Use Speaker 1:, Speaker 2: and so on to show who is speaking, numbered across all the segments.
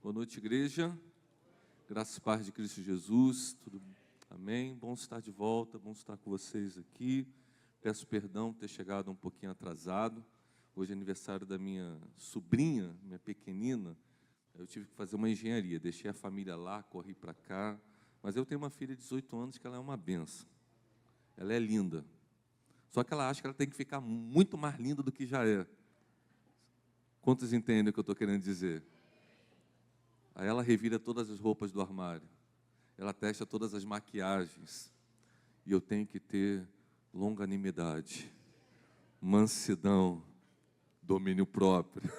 Speaker 1: Boa noite, igreja. Graças e paz de Cristo Jesus. Amém. Bom estar de volta, bom estar com vocês aqui. Peço perdão por ter chegado um pouquinho atrasado. Hoje é aniversário da minha sobrinha, minha pequenina. Eu tive que fazer uma engenharia. Deixei a família lá, corri para cá. Mas eu tenho uma filha de 18 anos que ela é uma benção. Ela é linda. Só que ela acha que ela tem que ficar muito mais linda do que já é. Quantos entendem o que eu estou querendo dizer? Aí ela revira todas as roupas do armário. Ela testa todas as maquiagens. E eu tenho que ter longanimidade, mansidão, domínio próprio.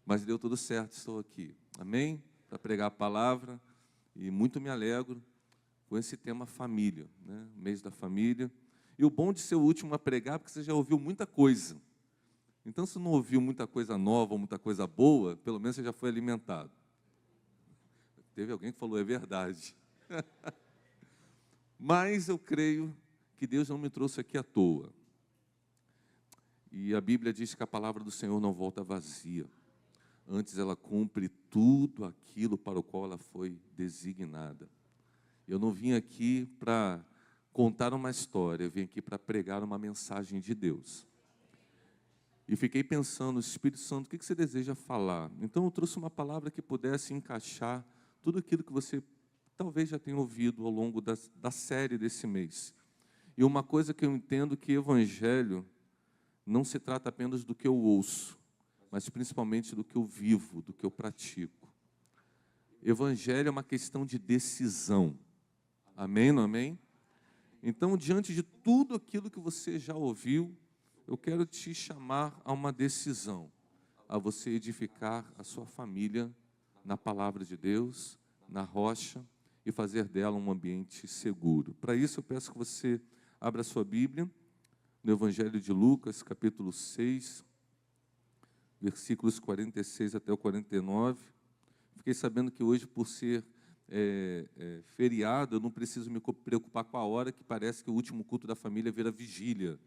Speaker 1: Mas deu tudo certo, estou aqui. Amém? Para pregar a palavra. E muito me alegro com esse tema família, né? Mês da família. E o bom de ser o último a pregar, porque você já ouviu muita coisa. Então, se não ouviu muita coisa nova, muita coisa boa, pelo menos você já foi alimentado. Teve alguém que falou, é verdade. Mas eu creio que Deus não me trouxe aqui à toa. E a Bíblia diz que a palavra do Senhor não volta vazia. Antes ela cumpre tudo aquilo para o qual ela foi designada. Eu não vim aqui para contar uma história, eu vim aqui para pregar uma mensagem de Deus. E fiquei pensando, Espírito Santo, o que você deseja falar? Então eu trouxe uma palavra que pudesse encaixar tudo aquilo que você talvez já tenha ouvido ao longo da série desse mês. E uma coisa que eu entendo que evangelho não se trata apenas do que eu ouço, mas principalmente do que eu vivo, do que eu pratico. Evangelho é uma questão de decisão. Amém, não amém? Então, diante de tudo aquilo que você já ouviu, eu quero te chamar a uma decisão, a você edificar a sua família na palavra de Deus, na rocha, e fazer dela um ambiente seguro. Para isso, eu peço que você abra a sua Bíblia, no Evangelho de Lucas, capítulo 6, versículos 46 até o 49. Fiquei sabendo que hoje, por ser feriado, eu não preciso me preocupar com a hora, que parece que o último culto da família vira vigília.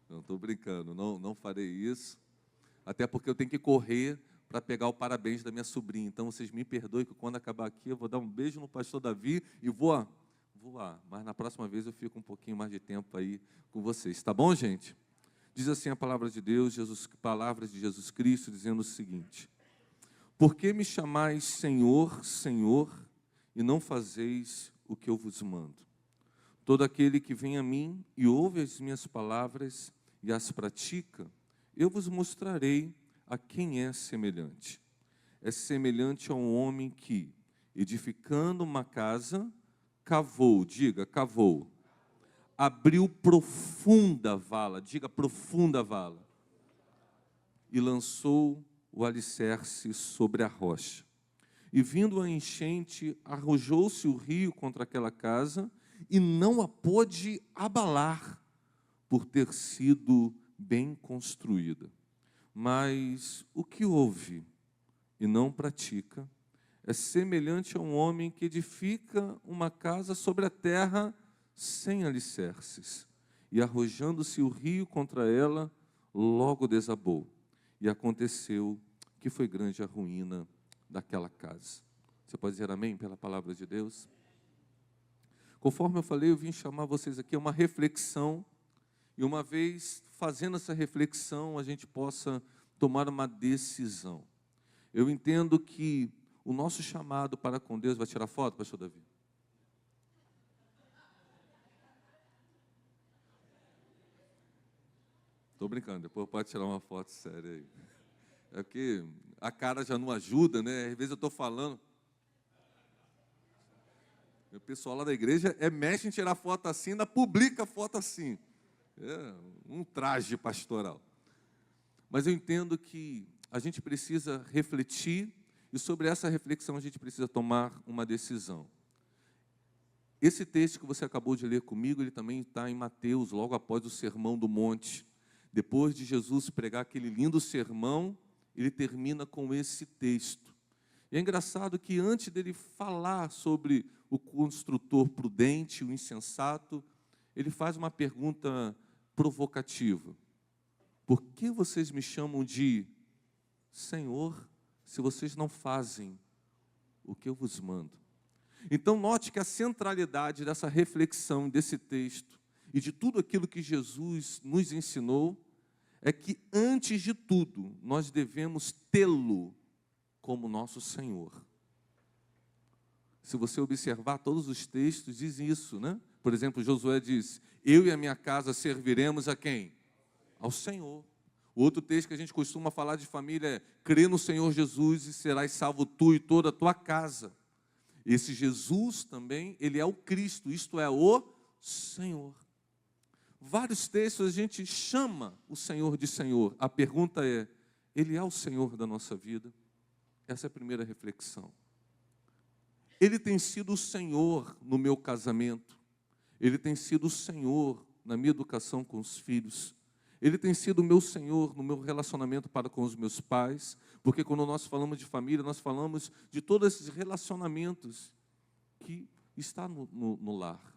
Speaker 1: Não estou brincando, não farei isso. Até porque eu tenho que correr para pegar o parabéns da minha sobrinha. Então, vocês me perdoem que quando acabar aqui, eu vou dar um beijo no pastor Davi e vou voar. Mas na próxima vez eu fico um pouquinho mais de tempo aí com vocês. Tá bom, gente? Diz assim a palavra de Deus, palavras de Jesus Cristo, dizendo o seguinte: por que me chamais Senhor, Senhor, e não fazeis o que eu vos mando? Todo aquele que vem a mim e ouve as minhas palavras e as pratica, eu vos mostrarei a quem é semelhante. É semelhante a um homem que, edificando uma casa, cavou, diga, cavou, abriu profunda vala, diga, profunda vala, e lançou o alicerce sobre a rocha. E vindo a enchente, arrojou-se o rio contra aquela casa, e não a pôde abalar, por ter sido bem construída. Mas o que ouve e não pratica é semelhante a um homem que edifica uma casa sobre a terra sem alicerces. E arrojando-se o rio contra ela, logo desabou. E aconteceu que foi grande a ruína daquela casa. Você pode dizer amém pela palavra de Deus? Conforme eu falei, eu vim chamar vocês aqui a uma reflexão. E uma vez fazendo essa reflexão, a gente possa tomar uma decisão. Eu entendo que o nosso chamado para com Deus... Vai tirar foto, pastor Davi? Estou brincando, depois pode tirar uma foto séria aí. É porque a cara já não ajuda, né? Às vezes eu estou falando... O pessoal lá da igreja mexe em tirar foto assim, ainda publica foto assim. É um traje pastoral. Mas eu entendo que a gente precisa refletir, e sobre essa reflexão a gente precisa tomar uma decisão. Esse texto que você acabou de ler comigo, ele também está em Mateus, logo após o Sermão do Monte. Depois de Jesus pregar aquele lindo sermão, ele termina com esse texto. E é engraçado que antes dele falar sobre o construtor prudente, o insensato, ele faz uma pergunta provocativa. Por que vocês me chamam de Senhor, se vocês não fazem o que eu vos mando. Então, note que a centralidade dessa reflexão, desse texto, e de tudo aquilo que Jesus nos ensinou, é que, antes de tudo, nós devemos tê-lo como nosso Senhor. Se você observar, todos os textos dizem isso, né? Por exemplo, Josué diz, eu e a minha casa serviremos a quem? Ao Senhor. O outro texto que a gente costuma falar de família é, crê no Senhor Jesus e serás salvo tu e toda a tua casa. Esse Jesus também, ele é o Cristo, isto é, o Senhor. Vários textos a gente chama o Senhor de Senhor. A pergunta é, ele é o Senhor da nossa vida? Essa é a primeira reflexão. Ele tem sido o Senhor no meu casamento. Ele tem sido o Senhor na minha educação com os filhos. Ele tem sido o meu Senhor no meu relacionamento para com os meus pais. Porque quando nós falamos de família, nós falamos de todos esses relacionamentos que estão no lar.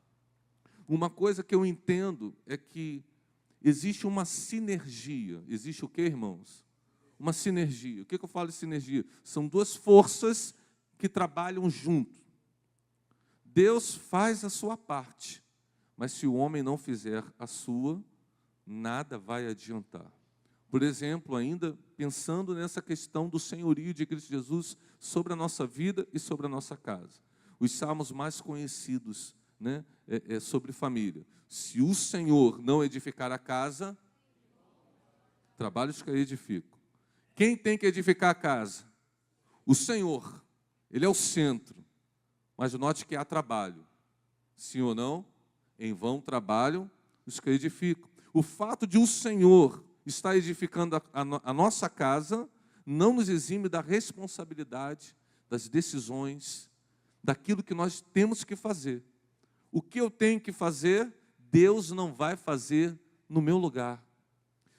Speaker 1: Uma coisa que eu entendo é que existe uma sinergia. Existe o quê, irmãos? Uma sinergia. O que eu falo de sinergia? São duas forças que trabalham junto. Deus faz a sua parte, mas se o homem não fizer a sua, nada vai adiantar. Por exemplo, ainda pensando nessa questão do senhorio de Cristo Jesus sobre a nossa vida e sobre a nossa casa. Os salmos mais conhecidos, né, sobre família. Se o Senhor não edificar a casa, trabalhos que edificam. Quem tem que edificar a casa? O Senhor. Ele é o centro. Mas note que há trabalho. Sim ou não? Em vão trabalham os que edificam. O fato de o Senhor estar edificando a nossa casa não nos exime da responsabilidade, das decisões, daquilo que nós temos que fazer. O que eu tenho que fazer, Deus não vai fazer no meu lugar.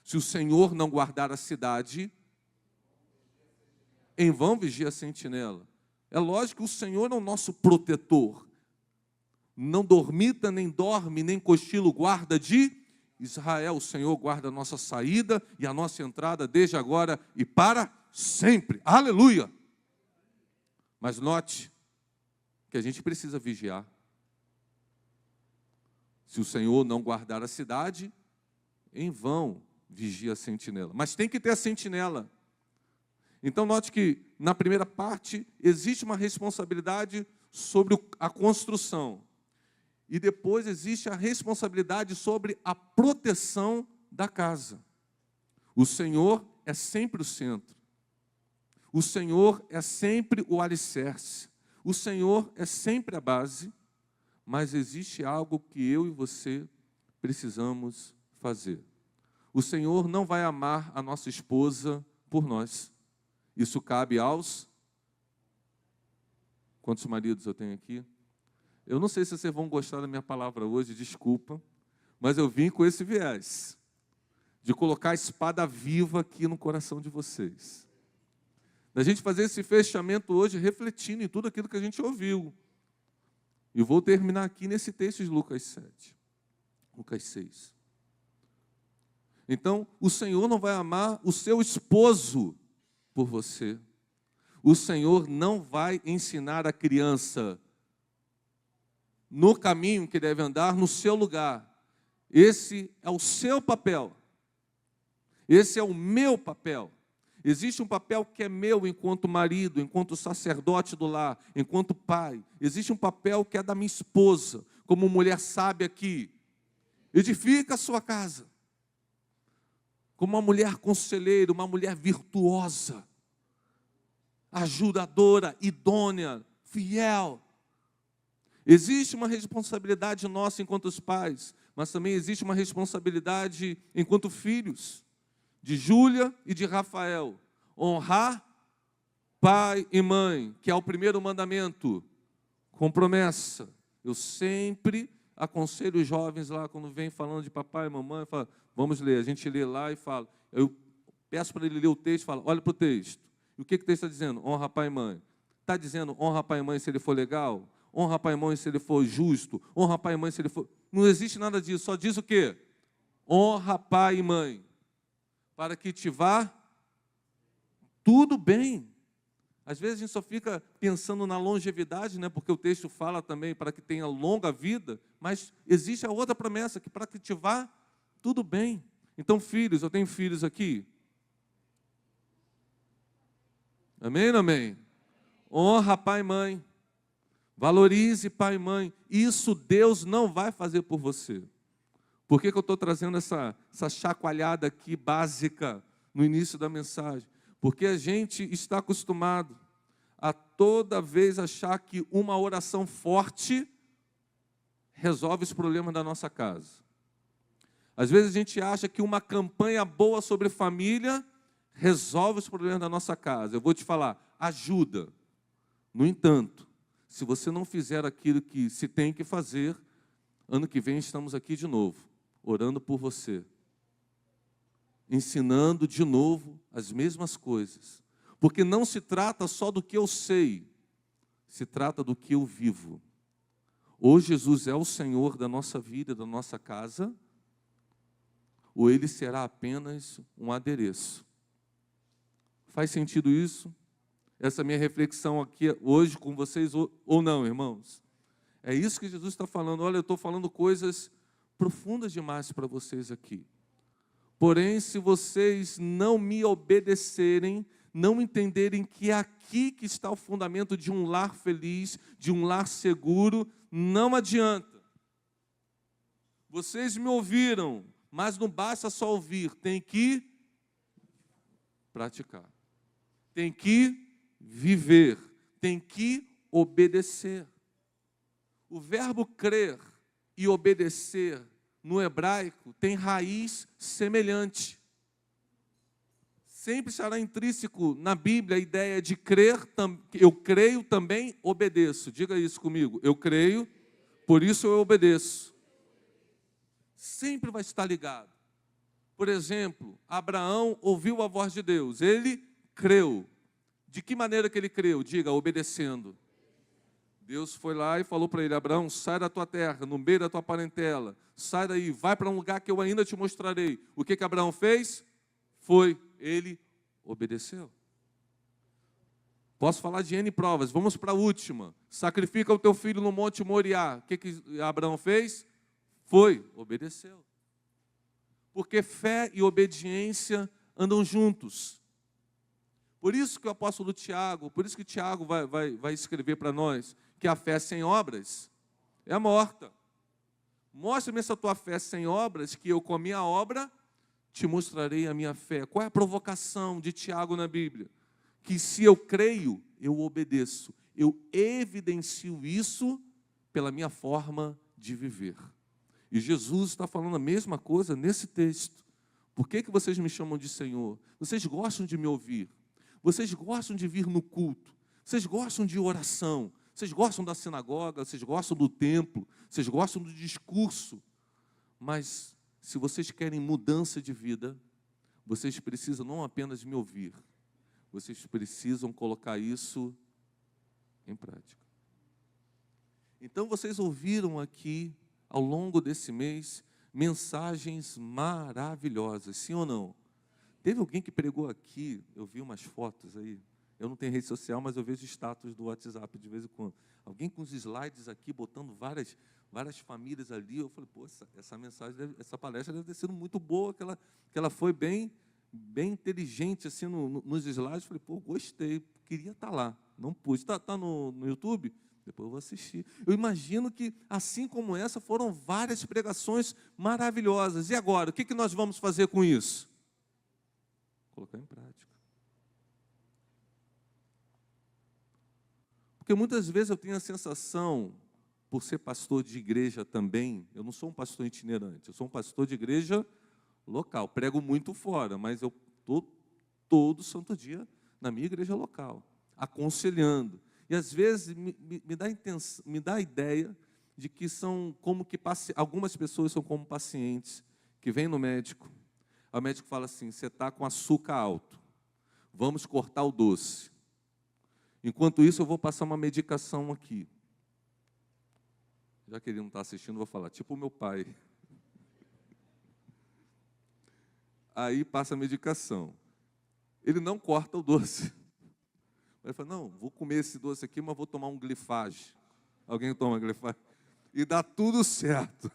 Speaker 1: Se o Senhor não guardar a cidade, em vão vigia a sentinela. É lógico que o Senhor é o nosso protetor. Não dormita, nem dorme, nem cochilo guarda de Israel. O Senhor guarda a nossa saída e a nossa entrada desde agora e para sempre. Aleluia! Mas note que a gente precisa vigiar. Se o Senhor não guardar a cidade, em vão vigia a sentinela. Mas tem que ter a sentinela. Então, note que, na primeira parte, existe uma responsabilidade sobre a construção. E depois existe a responsabilidade sobre a proteção da casa. O Senhor é sempre o centro. O Senhor é sempre o alicerce. O Senhor é sempre a base. Mas existe algo que eu e você precisamos fazer. O Senhor não vai amar a nossa esposa por nós. Isso cabe aos... Quantos maridos eu tenho aqui? Eu não sei se vocês vão gostar da minha palavra hoje, desculpa, mas eu vim com esse viés, de colocar a espada viva aqui no coração de vocês. Da gente fazer esse fechamento hoje, refletindo em tudo aquilo que a gente ouviu. E vou terminar aqui nesse texto de Lucas 7, Lucas 6. Então, o Senhor não vai amar o seu esposo por você. O Senhor não vai ensinar a criança no caminho que deve andar, no seu lugar. Esse é o seu papel. Esse é o meu papel. Existe um papel que é meu enquanto marido, enquanto sacerdote do lar, enquanto pai. Existe um papel que é da minha esposa, como mulher sábia que edifica a sua casa. Como uma mulher conselheira, uma mulher virtuosa, ajudadora, idônea, fiel. Existe uma responsabilidade nossa enquanto os pais, mas também existe uma responsabilidade enquanto filhos, de Júlia e de Rafael. Honrar pai e mãe, que é o primeiro mandamento, com promessa. Eu sempre aconselho os jovens lá, quando vem falando de papai e mamãe, falo, vamos ler. A gente lê lá e fala, eu peço para ele ler o texto, falo, olha para o texto. E o que o texto está dizendo? Honra pai e mãe. Está dizendo honra pai e mãe se ele for legal? Honra pai e mãe se ele for justo? Honra pai e mãe se ele for... Não existe nada disso, só diz o quê? Honra pai e mãe, para que te vá tudo bem. Às vezes a gente só fica pensando na longevidade, né? Porque o texto fala também para que tenha longa vida, mas existe a outra promessa, que para que te vá, tudo bem. Então, filhos, eu tenho filhos aqui. Amém ou amém? Honra pai e mãe. Valorize pai e mãe. Isso Deus não vai fazer por você. Por que eu estou trazendo essa chacoalhada aqui básica no início da mensagem? Porque a gente está acostumado a toda vez achar que uma oração forte resolve os problemas da nossa casa. Às vezes a gente acha que uma campanha boa sobre família resolve os problemas da nossa casa. Eu vou te falar, ajuda. No entanto, se você não fizer aquilo que se tem que fazer, ano que vem estamos aqui de novo, orando por você, ensinando de novo as mesmas coisas. Porque não se trata só do que eu sei, se trata do que eu vivo. Ou Jesus é o Senhor da nossa vida, da nossa casa, ou Ele será apenas um adereço. Faz sentido isso? Essa minha reflexão aqui hoje com vocês ou não, irmãos? É isso que Jesus está falando. Olha, eu estou falando coisas profundas demais para vocês aqui. Porém, se vocês não me obedecerem, não entenderem que é aqui que está o fundamento de um lar feliz, de um lar seguro, não adianta. Vocês me ouviram, mas não basta só ouvir, tem que praticar. Tem que viver, tem que obedecer. O verbo crer e obedecer no hebraico tem raiz semelhante. Sempre estará intrínseco na Bíblia a ideia de crer, eu creio, também obedeço. Diga isso comigo, eu creio, por isso eu obedeço. Sempre vai estar ligado. Por exemplo, Abraão ouviu a voz de Deus, ele creu. De que maneira que ele creu? Diga, obedecendo. Deus foi lá e falou para ele, Abraão, sai da tua terra, no meio da tua parentela, sai daí, vai para um lugar que eu ainda te mostrarei. O que Abraão fez? Ele obedeceu. Posso falar de N provas, vamos para a última. Sacrifica o teu filho no Monte Moriá. O que Abraão fez? Obedeceu. Porque fé e obediência andam juntos. Por isso que o apóstolo Tiago, por isso que Tiago vai escrever para nós, que a fé sem obras é morta. Mostra-me essa tua fé sem obras, que eu com a minha obra te mostrarei a minha fé. Qual é a provocação de Tiago na Bíblia? Que se eu creio, eu obedeço. Eu evidencio isso pela minha forma de viver. E Jesus está falando a mesma coisa nesse texto. Por que vocês me chamam de Senhor? Vocês gostam de me ouvir. Vocês gostam de vir no culto. Vocês gostam de oração. Vocês gostam da sinagoga. Vocês gostam do templo. Vocês gostam do discurso. Mas se vocês querem mudança de vida, vocês precisam não apenas me ouvir. Vocês precisam colocar isso em prática. Então vocês ouviram aqui, ao longo desse mês, mensagens maravilhosas, sim ou não? Teve alguém que pregou aqui, eu vi umas fotos aí, eu não tenho rede social, mas eu vejo status do WhatsApp de vez em quando. Alguém com os slides aqui, botando várias famílias ali, eu falei, pô, essa mensagem, essa palestra deve ter sido muito boa, que ela foi bem inteligente assim nos slides. Eu falei, pô, gostei, queria estar lá, não pude. Está no YouTube? Depois eu vou assistir. Eu imagino que, assim como essa, foram várias pregações maravilhosas. E agora, o que nós vamos fazer com isso? Colocar em prática. Porque muitas vezes eu tenho a sensação, por ser pastor de igreja também, eu não sou um pastor itinerante, eu sou um pastor de igreja local. Prego muito fora, mas eu estou todo santo dia na minha igreja local, aconselhando. E às vezes me dá a ideia de que são como que algumas pessoas são como pacientes que vêm no médico. O médico fala assim, você está com açúcar alto, vamos cortar o doce. Enquanto isso, eu vou passar uma medicação aqui. Já que ele não está assistindo, vou falar, tipo o meu pai. Aí passa a medicação. ele não corta o doce. Ele fala, não, vou comer esse doce aqui, mas vou tomar um glifage. Alguém toma glifage? E dá tudo certo.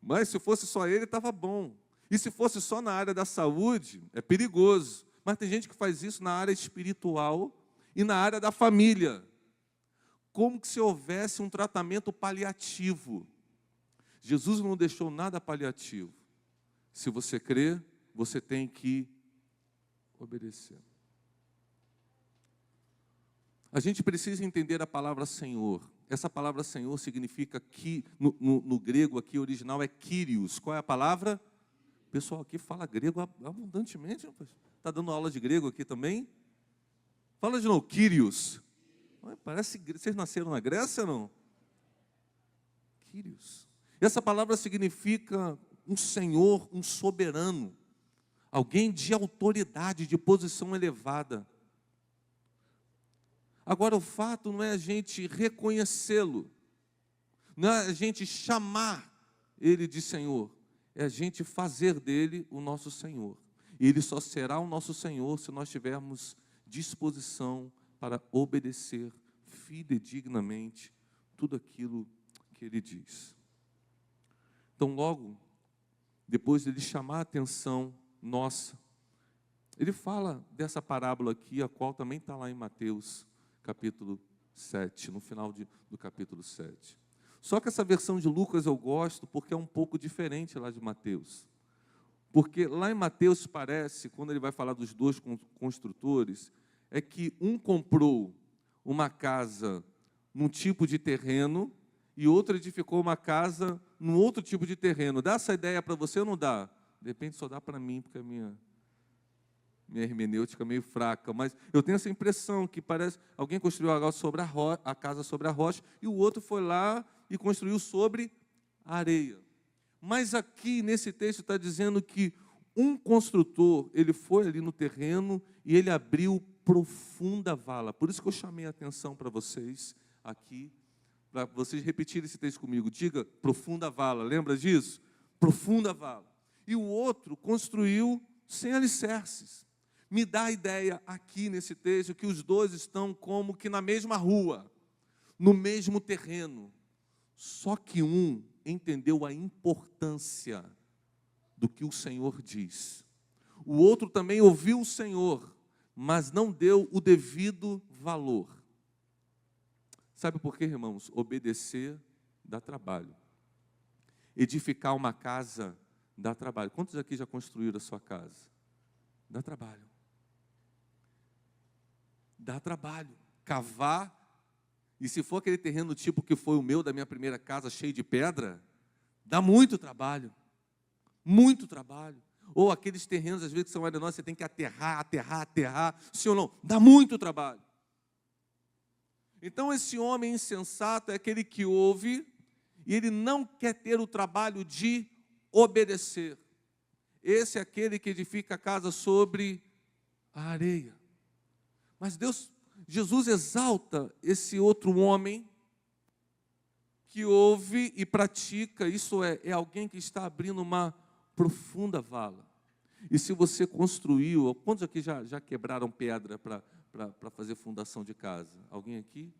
Speaker 1: Mas se fosse só ele, estava bom. E se fosse só na área da saúde, é perigoso. Mas tem gente que faz isso na área espiritual e na área da família. Como que se houvesse um tratamento paliativo. Jesus não deixou nada paliativo. Se você crê, você tem que obedecer. A gente precisa entender a palavra Senhor. Essa palavra Senhor significa que, no grego aqui, original é Kyrios. Qual é a palavra? O pessoal aqui fala grego abundantemente. Está dando aula de grego aqui também? Fala de novo, Kyrios. Parece, vocês nasceram na Grécia ou não? Kyrios. Essa palavra significa um senhor, um soberano. Alguém de autoridade, de posição elevada. Agora, o fato não é a gente reconhecê-lo, não é a gente chamar ele de Senhor, é a gente fazer dele o nosso Senhor. E ele só será o nosso Senhor se nós tivermos disposição para obedecer fidedignamente tudo aquilo que ele diz. Então, logo depois de ele chamar a atenção nossa, ele fala dessa parábola aqui, a qual também está lá em Mateus, capítulo 7, no final do capítulo 7. Só que essa versão de Lucas eu gosto porque é um pouco diferente lá de Mateus. Porque lá em Mateus parece, quando ele vai falar dos dois construtores, é que um comprou uma casa num tipo de terreno e outro edificou uma casa num outro tipo de terreno. Dá essa ideia para você ou não dá? De repente só dá para mim, porque a minha hermenêutica é meio fraca, mas eu tenho essa impressão que parece alguém construiu a casa sobre a rocha e o outro foi lá e construiu sobre a areia. Mas aqui nesse texto está dizendo que um construtor, ele foi ali no terreno e ele abriu profunda vala. Por isso que eu chamei a atenção para vocês aqui, para vocês repetirem esse texto comigo. Diga, profunda vala, lembra disso? Profunda vala. E o outro construiu sem alicerces. Me dá a ideia aqui nesse texto que os dois estão como que na mesma rua, no mesmo terreno. Só que um entendeu a importância do que o Senhor diz. O outro também ouviu o Senhor, mas não deu o devido valor. Sabe por quê, irmãos? Obedecer dá trabalho. Edificar uma casa dá trabalho. Quantos aqui já construíram a sua casa? Dá trabalho. Dá trabalho. Cavar, e se for aquele terreno tipo que foi o meu, da minha primeira casa, cheio de pedra, dá muito trabalho. Muito trabalho. Ou aqueles terrenos, às vezes, que são arenosos, você tem que aterrar, sim ou não? Dá muito trabalho. Então, esse homem insensato é aquele que ouve e ele não quer ter o trabalho de obedecer. Esse é aquele que edifica a casa sobre a areia. Mas Jesus exalta esse outro homem que ouve e pratica, isso é alguém que está abrindo uma profunda vala. E se você construiu, quantos aqui já quebraram pedra para fazer fundação de casa? Alguém aqui?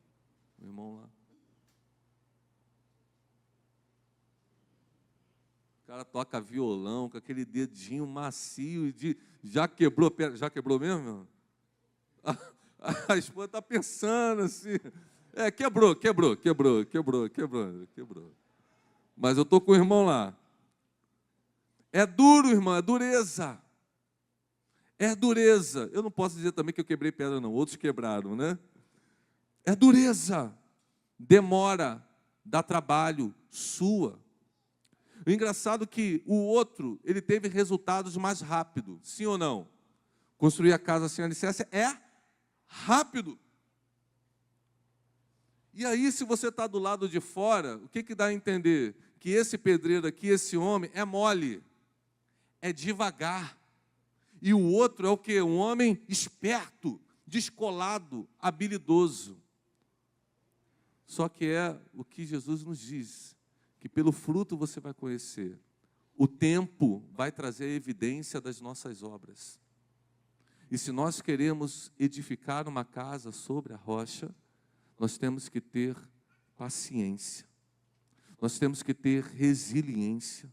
Speaker 1: Meu irmão lá. O cara toca violão com aquele dedinho macio e já quebrou pedra. Já quebrou mesmo, meu irmão? A esposa está pensando assim. Quebrou. Mas eu estou com o irmão lá. É duro, irmão, é dureza. É dureza. Eu não posso dizer também que eu quebrei pedra, não. Outros quebraram, né? É dureza. Demora, dá trabalho, sua. O engraçado é que o outro, ele teve resultados mais rápido. Sim ou não? Construir a casa sem alicerce é rápido. E aí, se você está do lado de fora, o que dá a entender? Que esse pedreiro aqui, esse homem, é mole, é devagar. E o outro é o quê? Um homem esperto, descolado, habilidoso. Só que é o que Jesus nos diz, que pelo fruto você vai conhecer o tempo vai trazer a evidência das nossas obras. E se nós queremos edificar uma casa sobre a rocha, nós temos que ter paciência. Nós temos que ter resiliência.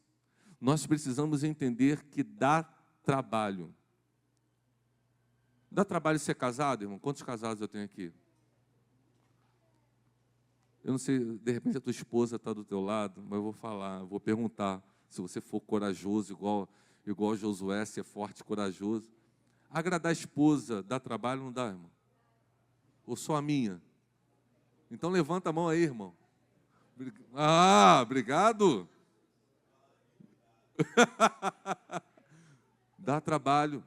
Speaker 1: Nós precisamos entender que dá trabalho. Dá trabalho ser casado, irmão? Quantos casados eu tenho aqui? Eu não sei, de repente a tua esposa está do teu lado, mas eu vou falar, eu vou perguntar, se você for corajoso, igual Josué, ser forte e corajoso. Agradar a esposa, dá trabalho ou não dá, irmão? Ou só a minha? Então levanta a mão aí, irmão. Ah, obrigado. Dá trabalho.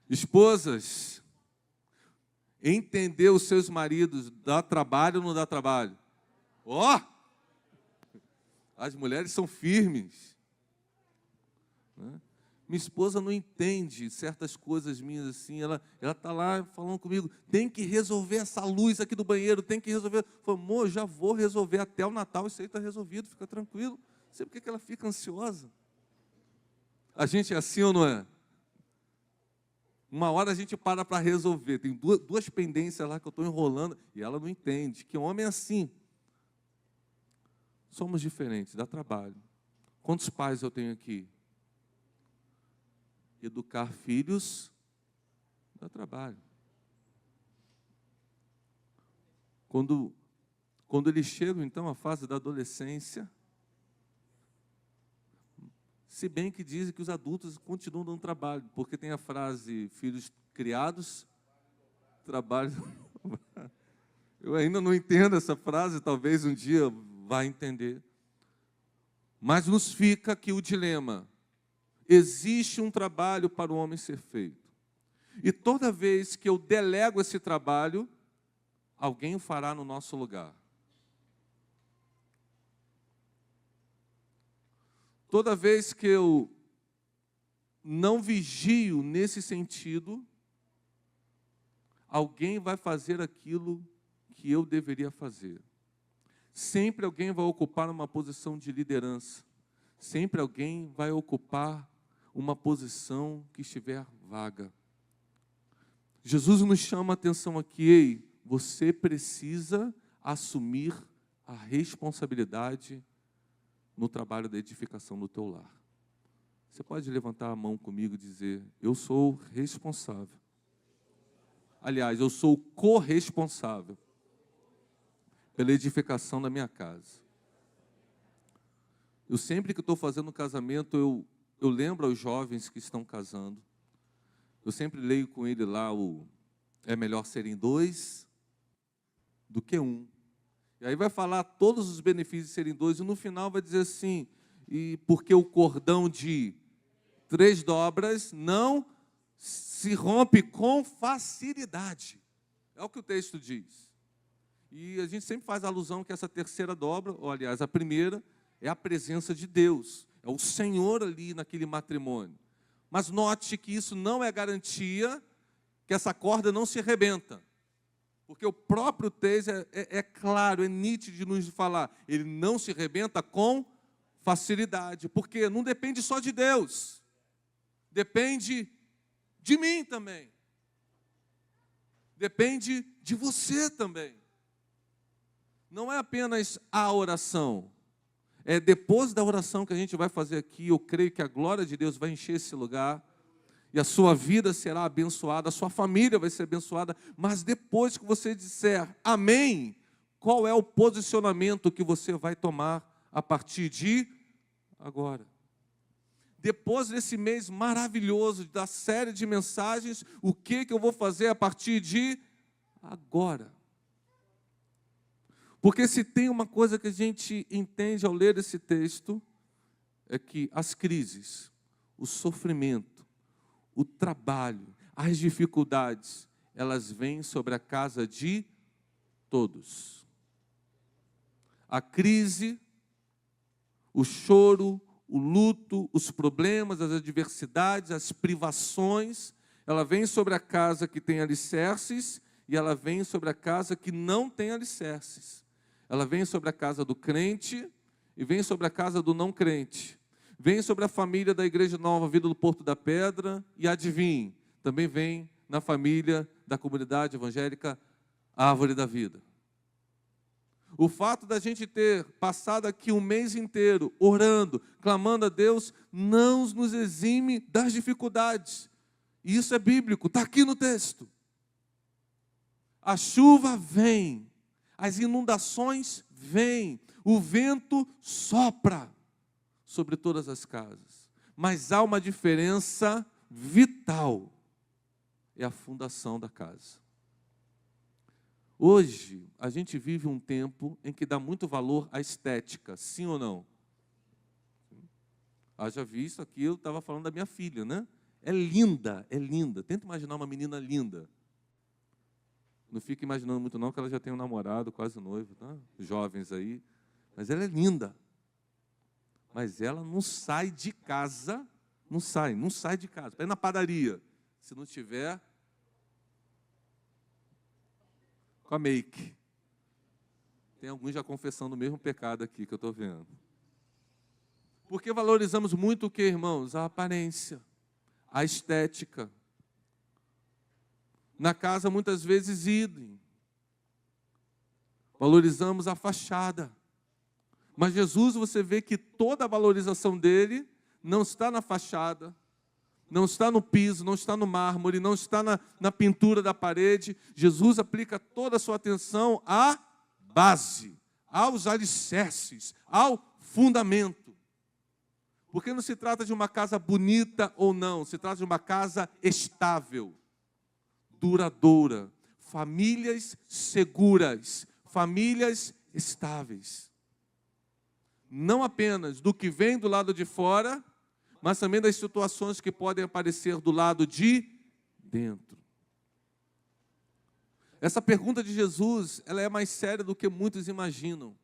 Speaker 1: Esposas, entender os seus maridos, dá trabalho ou não dá trabalho? Ó! As mulheres são firmes. Né? Minha esposa não entende certas coisas minhas assim, ela está lá falando comigo, tem que resolver essa luz aqui do banheiro, tem que resolver. Eu falo, amor, já vou resolver até o Natal, isso aí está resolvido, fica tranquilo. Não sei por que ela fica ansiosa. A gente é assim ou não é? Uma hora a gente para resolver, tem duas pendências lá que eu estou enrolando, e ela não entende, que homem é assim. Somos diferentes, dá trabalho. Quantos pais eu tenho aqui? Educar filhos dá trabalho. Quando eles chegam, então, à fase da adolescência, se bem que dizem que os adultos continuam dando trabalho, porque tem a frase, filhos criados, trabalho. Eu ainda não entendo essa frase, talvez um dia vá entender. Mas nos fica aqui o dilema. Existe um trabalho para o homem ser feito. E toda vez que eu delego esse trabalho, alguém o fará no nosso lugar. Toda vez que eu não vigio nesse sentido, alguém vai fazer aquilo que eu deveria fazer. Sempre alguém vai ocupar uma posição de liderança. Sempre alguém vai ocupar uma posição que estiver vaga. Jesus nos chama a atenção aqui, ei, você precisa assumir a responsabilidade no trabalho da edificação do teu lar. Você pode levantar a mão comigo e dizer, eu sou responsável. Aliás, eu sou corresponsável pela edificação da minha casa. Eu sempre que estou fazendo um casamento, eu lembro aos jovens que estão casando. Eu sempre leio com ele lá é melhor serem 2 do que 1. E aí vai falar todos os benefícios de serem 2, e no final vai dizer assim, e porque o cordão de 3 dobras não se rompe com facilidade. É o que o texto diz. E a gente sempre faz alusão que essa terceira dobra, ou aliás, a primeira, é a presença de Deus. É o Senhor ali naquele matrimônio. Mas note que isso não é garantia que essa corda não se arrebenta. Porque o próprio texto é claro, é nítido de nos falar. Ele não se arrebenta com facilidade. Porque não depende só de Deus. Depende de mim também. Depende de você também. Não é apenas a oração. É depois da oração que a gente vai fazer aqui, eu creio que a glória de Deus vai encher esse lugar. E a sua vida será abençoada, a sua família vai ser abençoada. Mas depois que você disser amém, qual é o posicionamento que você vai tomar a partir de agora? Depois desse mês maravilhoso, da série de mensagens, o que eu vou fazer a partir de agora? Porque se tem uma coisa que a gente entende ao ler esse texto, é que as crises, o sofrimento, o trabalho, as dificuldades, elas vêm sobre a casa de todos. A crise, o choro, o luto, os problemas, as adversidades, as privações, ela vem sobre a casa que tem alicerces e ela vem sobre a casa que não tem alicerces. Ela vem sobre a casa do crente e vem sobre a casa do não crente. Vem sobre a família da Igreja Nova Vida do Porto da Pedra e adivinhe, também vem na família da comunidade evangélica Árvore da Vida. O fato da gente ter passado aqui um mês inteiro orando, clamando a Deus, não nos exime das dificuldades. E isso é bíblico, está aqui no texto. A chuva vem, as inundações vêm, o vento sopra sobre todas as casas. Mas há uma diferença vital, é a fundação da casa. Hoje, a gente vive um tempo em que dá muito valor à estética, sim ou não? Haja visto aqui, eu estava falando da minha filha, né? É linda, é linda. Tenta imaginar uma menina linda. Não fica imaginando muito não, que ela já tem um namorado, quase noivo, tá? Jovens aí. Mas ela é linda. Mas ela não sai de casa, não sai de casa. Para ir na padaria, se não tiver com a make. Tem alguns já confessando o mesmo pecado aqui que eu estou vendo. Porque valorizamos muito o que, irmãos? A aparência, a estética. Na casa, muitas vezes, idem. Valorizamos a fachada. Mas Jesus, você vê que toda a valorização dele não está na fachada, não está no piso, não está no mármore, não está na pintura da parede. Jesus aplica toda a sua atenção à base, aos alicerces, ao fundamento. Porque não se trata de uma casa bonita ou não, se trata de uma casa estável, duradoura, famílias seguras, famílias estáveis. Não apenas do que vem do lado de fora, mas também das situações que podem aparecer do lado de dentro. Essa pergunta de Jesus, ela é mais séria do que muitos imaginam.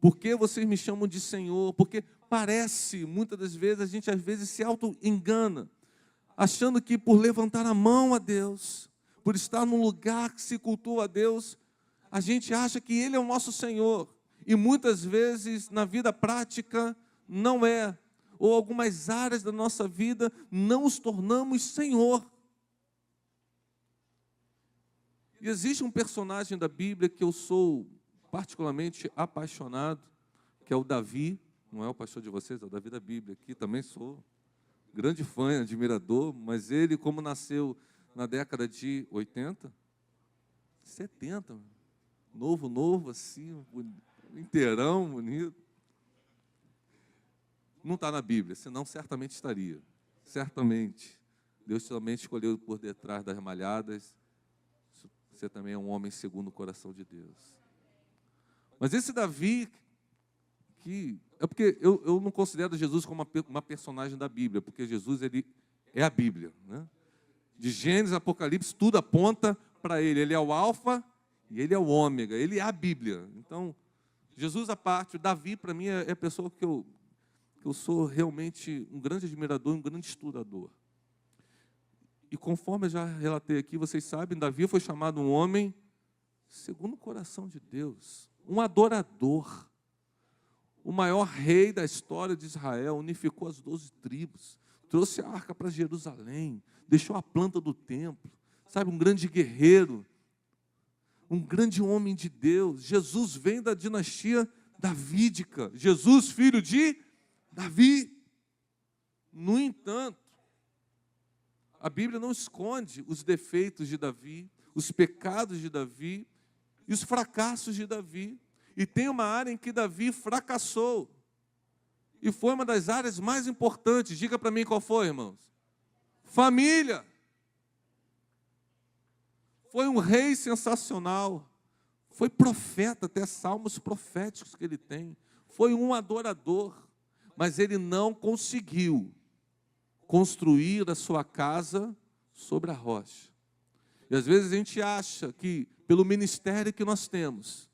Speaker 1: Por que vocês me chamam de Senhor? Porque parece, muitas das vezes, a gente às vezes se auto-engana, achando que por levantar a mão a Deus, por estar num lugar que se cultua a Deus, a gente acha que Ele é o nosso Senhor. E muitas vezes, na vida prática, não é. Ou algumas áreas da nossa vida, não os tornamos Senhor. E existe um personagem da Bíblia que eu sou particularmente apaixonado, que é o Davi. Não é o pastor de vocês, é o Davi da Bíblia. Aqui também sou grande fã, admirador, mas ele, como nasceu na década de 80, 70, novo, assim, inteirão, bonito. Não está na Bíblia, senão certamente estaria. Certamente. Deus também escolheu por detrás das malhadas. Você também é um homem segundo o coração de Deus. Mas esse Davi, é porque eu não considero Jesus como uma personagem da Bíblia, porque Jesus, ele é a Bíblia, né? De Gênesis, Apocalipse, tudo aponta para ele. Ele é o alfa e ele é o ômega. Ele é a Bíblia. Então, Jesus à parte, Davi, para mim, é a pessoa que eu sou realmente um grande admirador, um grande estudador. E conforme eu já relatei aqui, vocês sabem, Davi foi chamado um homem segundo o coração de Deus, um adorador. O maior rei da história de Israel, unificou as 12 tribos, trouxe a arca para Jerusalém, deixou a planta do templo, sabe, um grande guerreiro, um grande homem de Deus. Jesus vem da dinastia davídica, Jesus, filho de Davi. No entanto, a Bíblia não esconde os defeitos de Davi, os pecados de Davi e os fracassos de Davi. E tem uma área em que Davi fracassou. E foi uma das áreas mais importantes. Diga para mim qual foi, irmãos. Família. Foi um rei sensacional. Foi profeta, até salmos proféticos que ele tem. Foi um adorador. Mas ele não conseguiu construir a sua casa sobre a rocha. E às vezes a gente acha que pelo ministério que nós temos,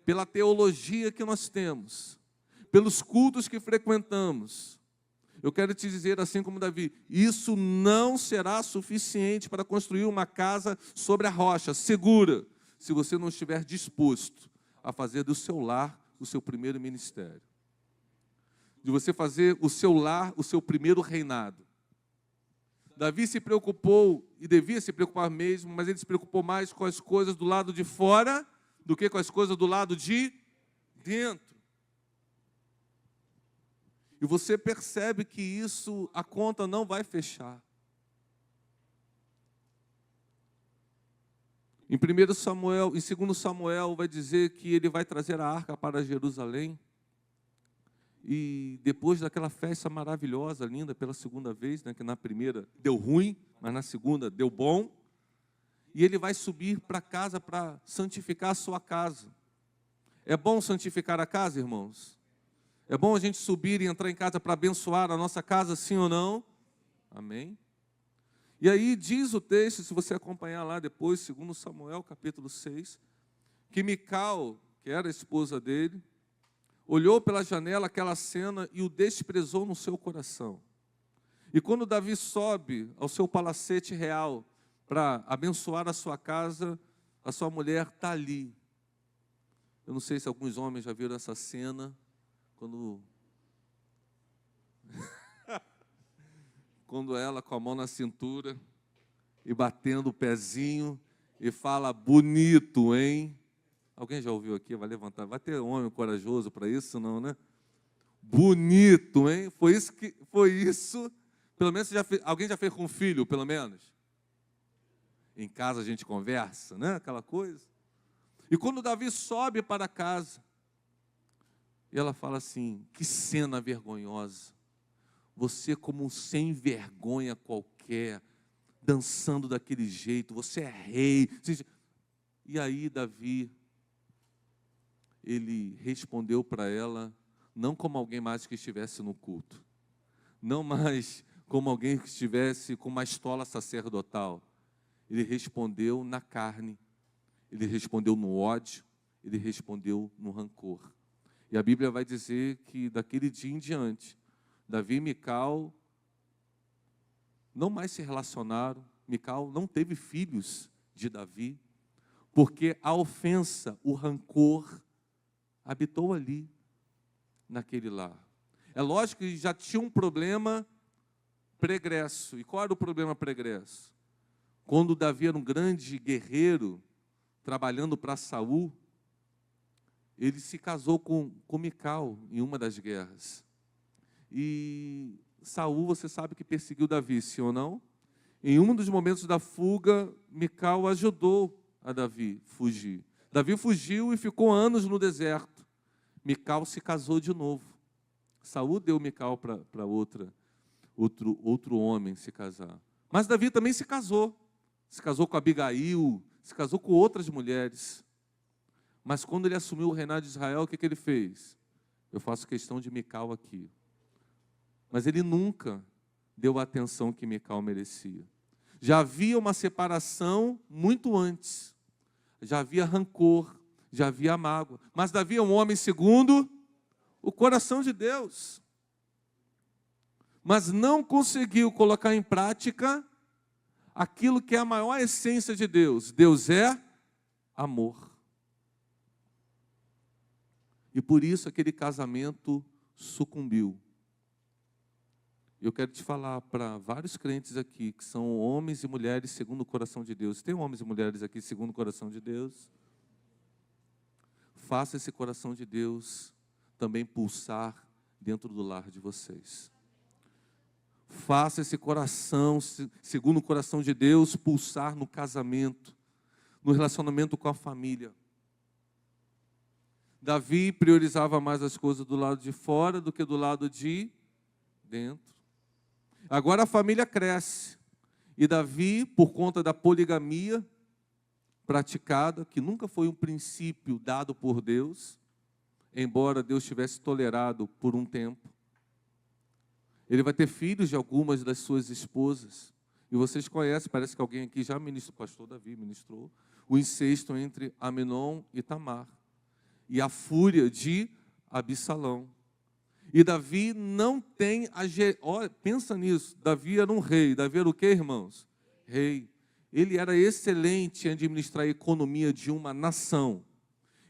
Speaker 1: pela teologia que nós temos, pelos cultos que frequentamos, eu quero te dizer, assim como Davi, isso não será suficiente para construir uma casa sobre a rocha, segura, se você não estiver disposto a fazer do seu lar o seu primeiro ministério. de você fazer o seu lar o seu primeiro reinado. Davi se preocupou, e devia se preocupar mesmo, mas ele se preocupou mais com as coisas do lado de fora do que com as coisas do lado de dentro. E você percebe que isso, a conta não vai fechar. Em 1 Samuel, em 2 Samuel, vai dizer que ele vai trazer a arca para Jerusalém. E depois daquela festa maravilhosa, linda, pela segunda vez, né, que na primeira deu ruim, mas na segunda deu bom. E ele vai subir para casa para santificar a sua casa. É bom santificar a casa, irmãos? É bom a gente subir e entrar em casa para abençoar a nossa casa, sim ou não? Amém? E aí diz o texto, se você acompanhar lá depois, 2 Samuel, capítulo 6, que Mical, que era a esposa dele, olhou pela janela aquela cena e o desprezou no seu coração. E quando Davi sobe ao seu palacete real para abençoar a sua casa, a sua mulher está ali. Eu não sei se alguns homens já viram essa cena, quando ela com a mão na cintura e batendo o pezinho e fala, bonito, hein? Alguém já ouviu aqui? Vai levantar. Vai ter homem corajoso para isso, não, né? Bonito, hein? Foi isso. Pelo menos alguém já fez com o filho, pelo menos? Em casa a gente conversa, né? Aquela coisa. E quando Davi sobe para casa, e ela fala assim, que cena vergonhosa. Você como um sem vergonha qualquer, dançando daquele jeito, você é rei. E aí Davi, ele respondeu para ela, não como alguém mais que estivesse no culto, não mais como alguém que estivesse com uma estola sacerdotal. Ele respondeu na carne, ele respondeu no ódio, ele respondeu no rancor. E a Bíblia vai dizer que daquele dia em diante, Davi e Mical não mais se relacionaram. Mical não teve filhos de Davi, porque a ofensa, o rancor, habitou ali, naquele lar. É lógico que já tinha um problema pregresso. E qual era o problema pregresso? Quando Davi era um grande guerreiro, trabalhando para Saul, ele se casou com Mical em uma das guerras. E Saul, você sabe que perseguiu Davi, sim ou não? Em um dos momentos da fuga, Mical ajudou a Davi fugir. Davi fugiu e ficou anos no deserto. Mical se casou de novo. Saul deu Mical para outro homem se casar. Mas Davi também se casou. Se casou com Abigail, se casou com outras mulheres. Mas quando ele assumiu o reinado de Israel, o que ele fez? Eu faço questão de Mical aqui. Mas ele nunca deu a atenção que Mical merecia. Já havia uma separação muito antes. Já havia rancor, já havia mágoa. Mas Davi é um homem segundo o coração de Deus. Mas não conseguiu colocar em prática aquilo que é a maior essência de Deus. Deus é amor. E por isso aquele casamento sucumbiu. Eu quero te falar para vários crentes aqui, que são homens e mulheres segundo o coração de Deus. Tem homens e mulheres aqui segundo o coração de Deus? Faça esse coração de Deus também pulsar dentro do lar de vocês. Faça esse coração, segundo o coração de Deus, pulsar no casamento, no relacionamento com a família. Davi priorizava mais as coisas do lado de fora do que do lado de dentro. Agora a família cresce. E Davi, por conta da poligamia praticada, que nunca foi um princípio dado por Deus, embora Deus tivesse tolerado por um tempo, ele vai ter filhos de algumas das suas esposas. E vocês conhecem, parece que alguém aqui já ministrou, o pastor Davi ministrou, o incesto entre Amnon e Tamar. E a fúria de Absalão. E Davi não tem olha, pensa nisso, Davi era um rei. Davi era o quê, irmãos? Rei. Ele era excelente em administrar a economia de uma nação.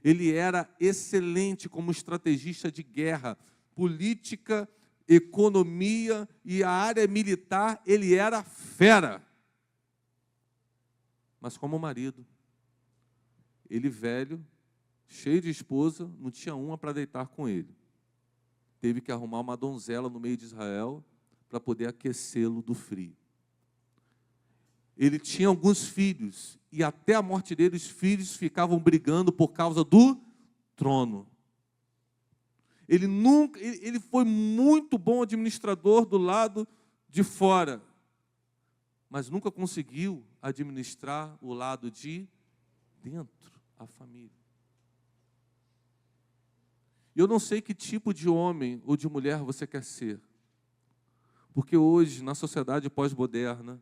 Speaker 1: Ele era excelente como estrategista de guerra, política, economia e a área militar, ele era fera. Mas como marido, ele velho, cheio de esposa, não tinha uma para deitar com ele. Teve que arrumar uma donzela no meio de Israel para poder aquecê-lo do frio. Ele tinha alguns filhos, e até a morte dele, os filhos ficavam brigando por causa do trono. Ele foi muito bom administrador do lado de fora, mas nunca conseguiu administrar o lado de dentro, a família. Eu não sei que tipo de homem ou de mulher você quer ser, porque hoje, na sociedade pós-moderna,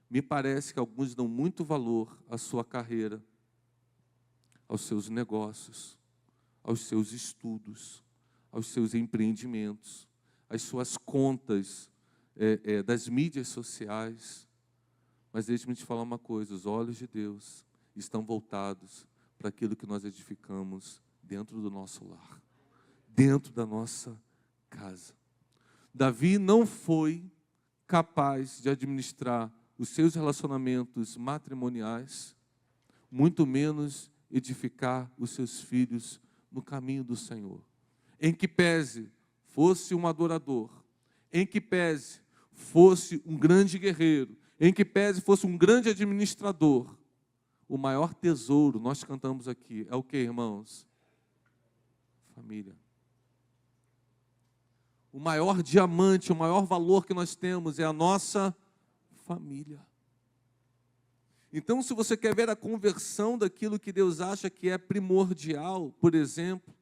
Speaker 1: me parece que alguns dão muito valor à sua carreira, aos seus negócios, aos seus estudos, aos seus empreendimentos, às suas contas das mídias sociais. Mas deixe-me te falar uma coisa, os olhos de Deus estão voltados para aquilo que nós edificamos dentro do nosso lar, dentro da nossa casa. Davi não foi capaz de administrar os seus relacionamentos matrimoniais, muito menos edificar os seus filhos no caminho do Senhor. Em que pese fosse um adorador, em que pese fosse um grande guerreiro, em que pese fosse um grande administrador, o maior tesouro, nós cantamos aqui, é o que, irmãos? Família. O maior diamante, o maior valor que nós temos é a nossa família. Então, se você quer ver a conversão daquilo que Deus acha que é primordial, por exemplo,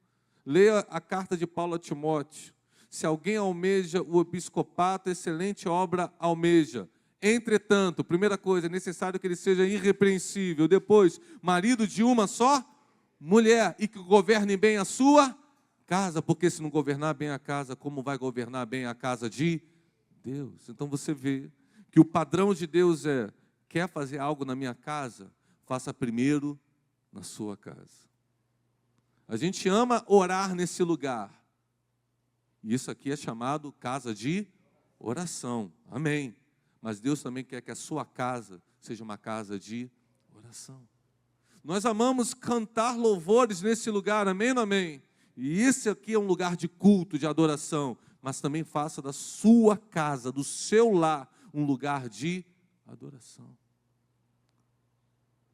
Speaker 1: leia a carta de Paulo a Timóteo. Se alguém almeja o episcopato, excelente obra almeja. Entretanto, primeira coisa, é necessário que ele seja irrepreensível. Depois, marido de uma só mulher e que governe bem a sua casa, porque se não governar bem a casa, como vai governar bem a casa de Deus? Então você vê que o padrão de Deus é: quer fazer algo na minha casa? Faça primeiro na sua casa. A gente ama orar nesse lugar. E isso aqui é chamado casa de oração. Amém. Mas Deus também quer que a sua casa seja uma casa de oração. Nós amamos cantar louvores nesse lugar, amém ou não amém? E esse aqui é um lugar de culto, de adoração. Mas também faça da sua casa, do seu lar, um lugar de adoração.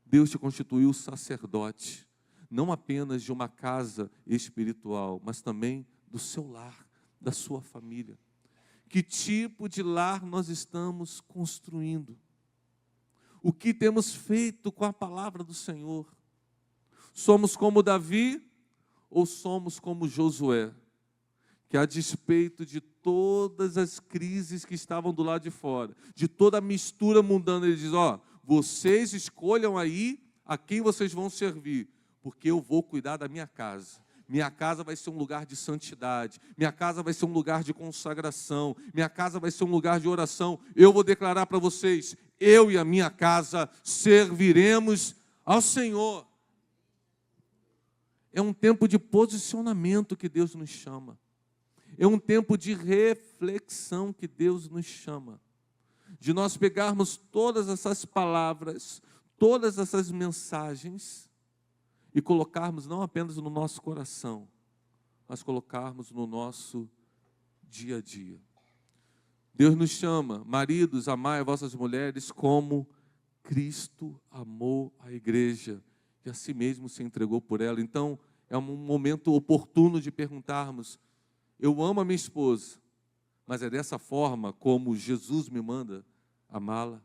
Speaker 1: Deus te constituiu sacerdote, não apenas de uma casa espiritual, mas também do seu lar, da sua família. Que tipo de lar nós estamos construindo? O que temos feito com a palavra do Senhor? Somos como Davi ou somos como Josué, que a despeito de todas as crises que estavam do lado de fora, de toda a mistura mundana, ele diz: vocês escolham aí a quem vocês vão servir, porque eu vou cuidar da minha casa. Minha casa vai ser um lugar de santidade, minha casa vai ser um lugar de consagração, minha casa vai ser um lugar de oração. Eu vou declarar para vocês: eu e a minha casa serviremos ao Senhor. É um tempo de posicionamento que Deus nos chama. É um tempo de reflexão que Deus nos chama. De nós pegarmos todas essas palavras, todas essas mensagens e colocarmos não apenas no nosso coração, mas colocarmos no nosso dia a dia. Deus nos chama, maridos, amai as vossas mulheres como Cristo amou a igreja e a si mesmo se entregou por ela. Então, é um momento oportuno de perguntarmos: eu amo a minha esposa, mas é dessa forma como Jesus me manda amá-la?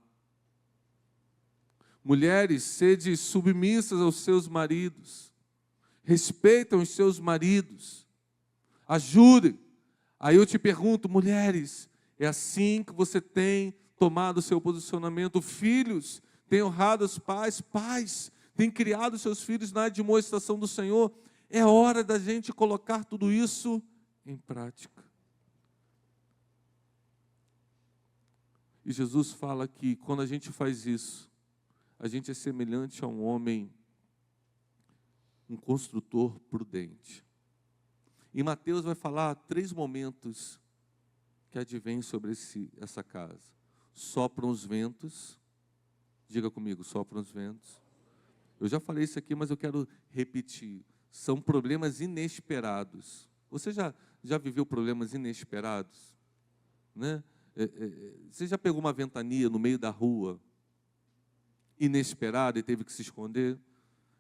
Speaker 1: Mulheres, sede submissas aos seus maridos, respeitam os seus maridos, ajudem. Aí eu te pergunto, mulheres, é assim que você tem tomado o seu posicionamento? Filhos, têm honrado os pais, pais, têm criado seus filhos na admoestação do Senhor. É hora da gente colocar tudo isso em prática. E Jesus fala que quando a gente faz isso, a gente é semelhante a um homem, um construtor prudente. E Mateus vai falar 3 momentos que advêm sobre essa casa. Sopram os ventos. Diga comigo, sopram os ventos. Eu já falei isso aqui, mas eu quero repetir. São problemas inesperados. Você já viveu problemas inesperados? Né? Você já pegou uma ventania no meio da rua, inesperada, e teve que se esconder?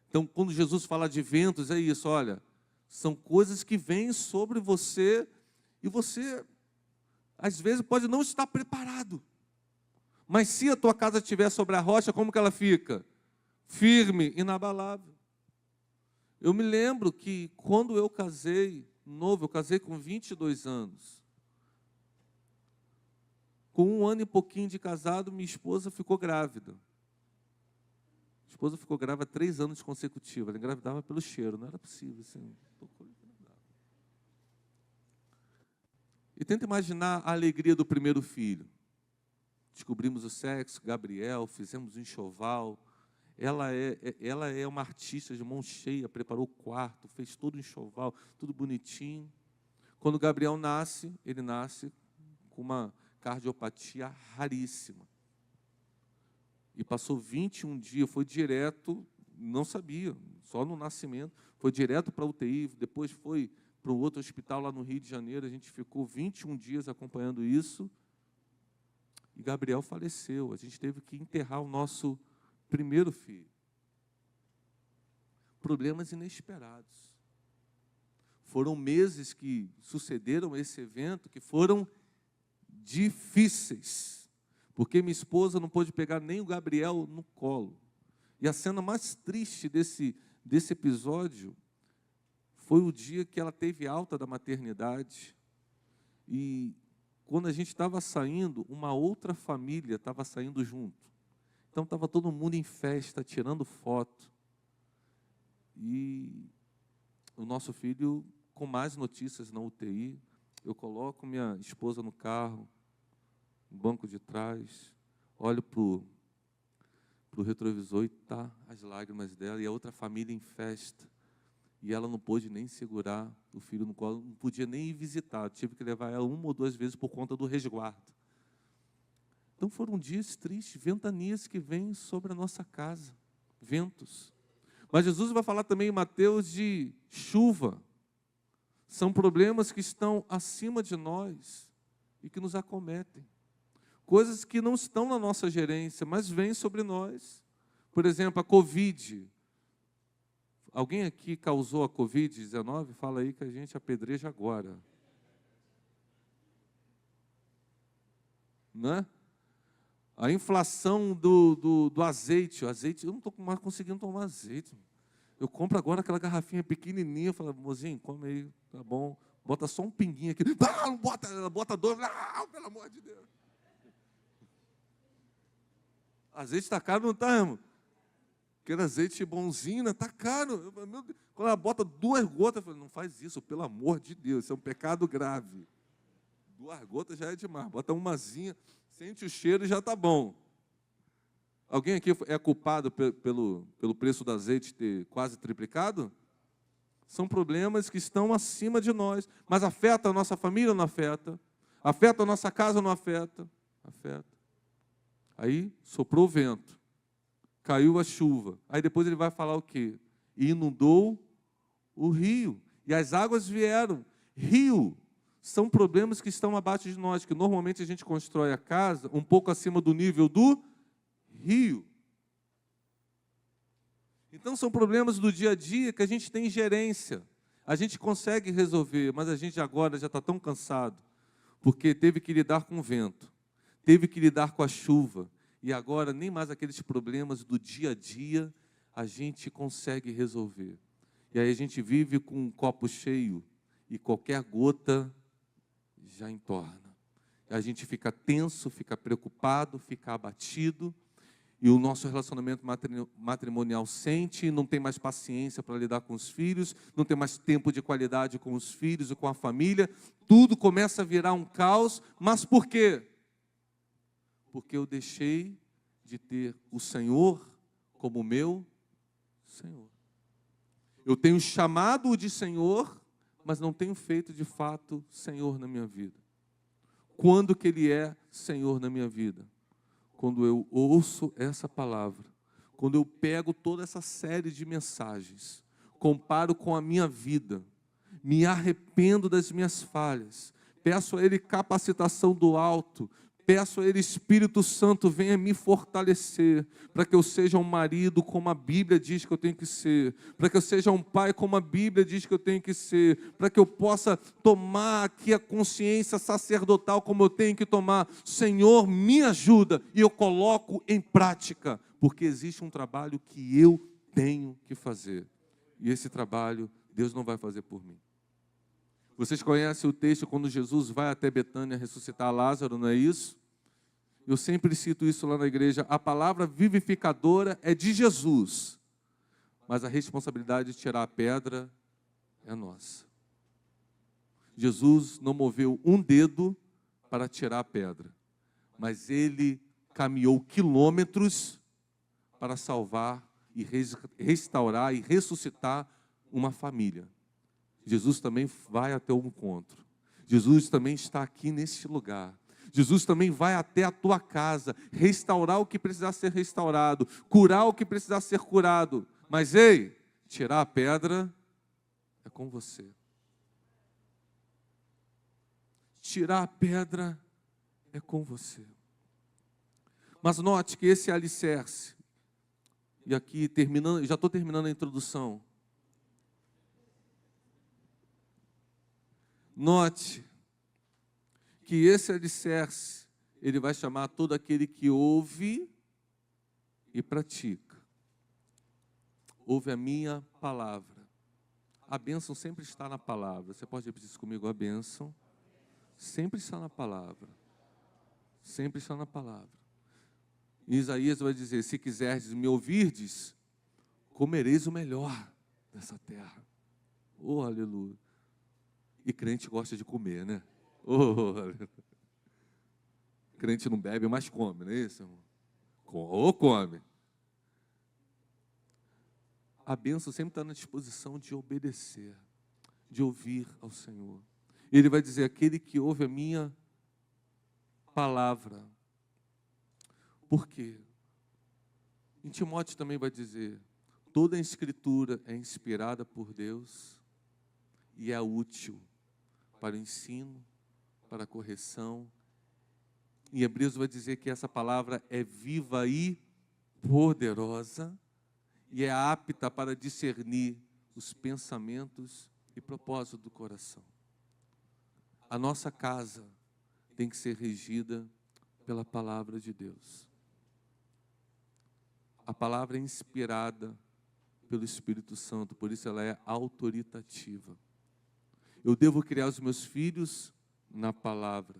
Speaker 1: Então, quando Jesus fala de ventos, é isso, olha, são coisas que vêm sobre você, e você, às vezes, pode não estar preparado. Mas se a tua casa estiver sobre a rocha, como que ela fica? Firme, inabalável. Eu me lembro que quando eu casei, eu casei com 22 anos. Com 1 ano e pouquinho de casado, minha esposa ficou grávida. Minha esposa ficou grávida 3 anos consecutivos. Ela engravidava pelo cheiro, não era possível. Assim, e tenta imaginar a alegria do primeiro filho. Descobrimos o sexo, Gabriel, fizemos um enxoval. Ela é uma artista de mão cheia, preparou o quarto, fez todo o enxoval, tudo bonitinho. Quando o Gabriel nasce, ele nasce com uma cardiopatia raríssima. E passou 21 dias, foi direto, não sabia, só no nascimento, foi direto para a UTI, depois foi para um outro hospital lá no Rio de Janeiro, a gente ficou 21 dias acompanhando isso, e Gabriel faleceu. A gente teve que enterrar o nosso primeiro filho. Problemas inesperados. Foram meses que sucederam esse evento que foram difíceis, porque minha esposa não pôde pegar nem o Gabriel no colo. E a cena mais triste desse episódio foi o dia que ela teve alta da maternidade, e quando a gente estava saindo, uma outra família estava saindo junto. Então estava todo mundo em festa, tirando foto. E o nosso filho, com mais notícias na UTI, eu coloco minha esposa no carro, no banco de trás, olho para o retrovisor e tá as lágrimas dela, e a outra família em festa. E ela não pôde nem segurar o filho no colo, não podia nem ir visitar, tive que levar ela 1 ou 2 vezes por conta do resguardo. Então foram dias tristes, ventanias que vêm sobre a nossa casa, ventos. Mas Jesus vai falar também em Mateus de chuva. São problemas que estão acima de nós e que nos acometem. Coisas que não estão na nossa gerência, mas vêm sobre nós. Por exemplo, a Covid. Alguém aqui causou a Covid-19? Fala aí que a gente apedreja agora. Não é? A inflação do azeite. O azeite, eu não estou mais conseguindo tomar azeite. Eu compro agora aquela garrafinha pequenininha. Eu falo, mozinho, come aí, tá bom. Bota só um pinguinho aqui. Não, bota 2. Não, pelo amor de Deus. Azeite está caro, não está, irmão? Aquele azeite bonzinho, está caro. Quando ela bota 2 gotas, eu falo, não faz isso, pelo amor de Deus. Isso é um pecado grave. 2 gotas já é demais. Bota umazinha, sente o cheiro e já está bom. Alguém aqui é culpado pelo preço do azeite ter quase triplicado? São problemas que estão acima de nós. Mas afeta a nossa família ou não afeta? Afeta a nossa casa ou não afeta? Afeta. Aí soprou o vento, caiu a chuva. Aí depois ele vai falar o quê? E inundou o rio. E as águas vieram. Rio são problemas que estão abaixo de nós, que normalmente a gente constrói a casa um pouco acima do nível do rio. Então são problemas do dia a dia que a gente tem gerência. A gente consegue resolver, mas a gente agora já está tão cansado, porque teve que lidar com o vento, teve que lidar com a chuva, e agora nem mais aqueles problemas do dia a dia a gente consegue resolver. E aí a gente vive com um copo cheio, e qualquer gota já entorna. A gente fica tenso, fica preocupado, fica abatido, e o nosso relacionamento matrimonial sente, não tem mais paciência para lidar com os filhos, não tem mais tempo de qualidade com os filhos e com a família, tudo começa a virar um caos. Mas por quê? Porque eu deixei de ter o Senhor como meu Senhor. Eu tenho chamado-o de Senhor, mas não tenho feito de fato Senhor na minha vida. Quando que Ele é Senhor na minha vida? Quando eu ouço essa palavra, quando eu pego toda essa série de mensagens, comparo com a minha vida, me arrependo das minhas falhas, peço a Ele capacitação do alto, peço a Ele, Espírito Santo, venha me fortalecer, para que eu seja um marido como a Bíblia diz que eu tenho que ser, para que eu seja um pai como a Bíblia diz que eu tenho que ser, para que eu possa tomar aqui a consciência sacerdotal como eu tenho que tomar. Senhor, me ajuda, e eu coloco em prática, porque existe um trabalho que eu tenho que fazer, e esse trabalho Deus não vai fazer por mim. Vocês conhecem o texto quando Jesus vai até Betânia ressuscitar Lázaro, não é isso? Eu sempre cito isso lá na igreja. A palavra vivificadora é de Jesus, mas a responsabilidade de tirar a pedra é nossa. Jesus não moveu um dedo para tirar a pedra, mas Ele caminhou quilômetros para salvar e restaurar e ressuscitar uma família. Jesus também vai até o encontro. Jesus também está aqui neste lugar. Jesus também vai até a tua casa, restaurar o que precisar ser restaurado, curar o que precisar ser curado. Mas ei, tirar a pedra é com você. Tirar a pedra é com você. Mas note que esse alicerce, e aqui terminando, já estou terminando a introdução. Note que esse alicerce, ele vai chamar todo aquele que ouve e pratica. Ouve a minha palavra. A bênção sempre está na palavra. Você pode repetir isso comigo? A bênção sempre está na palavra. Sempre está na palavra. E Isaías vai dizer, se quiserdes me ouvirdes, comereis o melhor dessa terra. Oh, aleluia. E crente gosta de comer, né? Oh, crente não bebe, mas come, não é isso, irmão? Ou come. A bênção sempre está na disposição de obedecer, de ouvir ao Senhor. Ele vai dizer, aquele que ouve a minha palavra. Por quê? Em Timóteo também vai dizer, toda a Escritura é inspirada por Deus e é útil para o ensino, para a correção. Em Hebreus vai dizer que essa palavra é viva e poderosa e é apta para discernir os pensamentos e propósitos do coração. A nossa casa tem que ser regida pela palavra de Deus. A palavra é inspirada pelo Espírito Santo, por isso ela é autoritativa. Eu devo criar os meus filhos na palavra.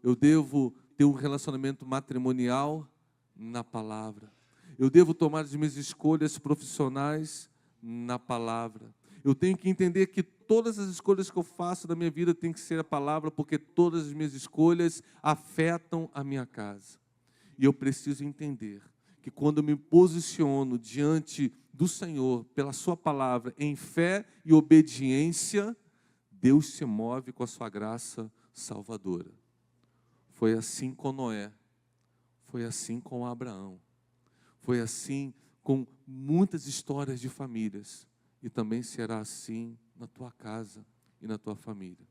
Speaker 1: Eu devo ter um relacionamento matrimonial na palavra. Eu devo tomar as minhas escolhas profissionais na palavra. Eu tenho que entender que todas as escolhas que eu faço da minha vida tem que ser a palavra, porque todas as minhas escolhas afetam a minha casa. E eu preciso entender que quando eu me posiciono diante do Senhor, pela sua palavra, em fé e obediência, Deus se move com a sua graça salvadora. Foi assim com Noé, foi assim com Abraão, foi assim com muitas histórias de famílias, e também será assim na tua casa e na tua família.